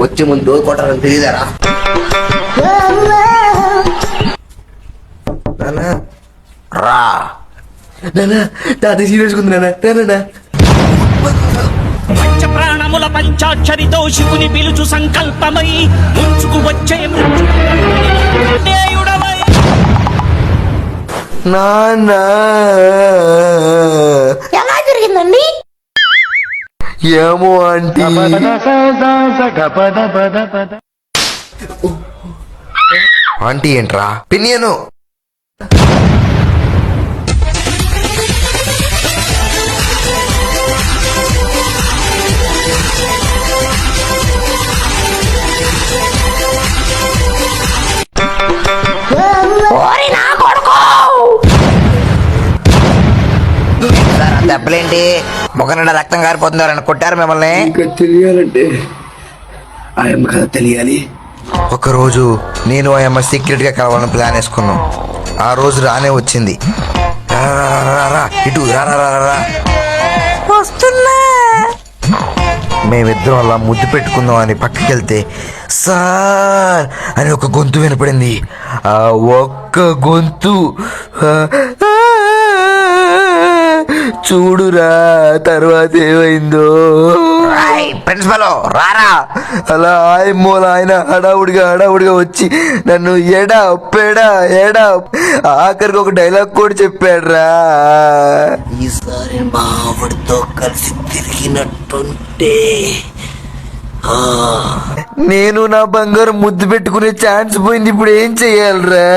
వచ్చే ముందు డోర్ కొట్టాలని తెలియదారా? రా తాత సీరియస్ ఉంది నాన్న. పంచ ప్రాణముల పంచాక్షరితో శివుని పిలుచు సంకల్పమై ముంచుకు వచ్చే మృత్యుడవై నాన్న ఎలా జరిగిందండి? ఏమో ఆంటీ. ఆంటీ ఏంట్రా? పిన్యను దెబ్బలేంటి? ముఖం నిండా రక్తం కారిపోతున్నారని కొట్టారు మిమ్మల్ని? తెలియాలంటే ఆయమ్మ కదా తెలియాలి. ఒకరోజు నేను ఆయమ్మ సీక్రెట్ గా కలవాలని ప్లాన్ వేసుకున్నాం. ఆ రోజు రానే వచ్చింది. ఇటు రా. వస్తున్నా. మేమిద్దరం అలా ముద్దు పెట్టుకుందాం అని పక్కకి వెళ్తే సార్ అని ఒక గొంతు వినపడింది. ఆ ఒక్క గొంతు చూడురా తర్వాత ఏమైందో. ప్రిన్సిపల్ రారా. అలా ఆయమ్మోల ఆయన హడావుడిగా వచ్చి నన్ను ఎడా ఆఖరికి ఒక డైలాగ్ కూడా చెప్పాడు రా. ఈసారి మా ఆవిడతో కలిసి తిరిగినట్టుంటే నేను నా బంగారు ముద్దు పెట్టుకునే ఛాన్స్ పోయింది. ఇప్పుడు ఏం చెయ్యాలరా?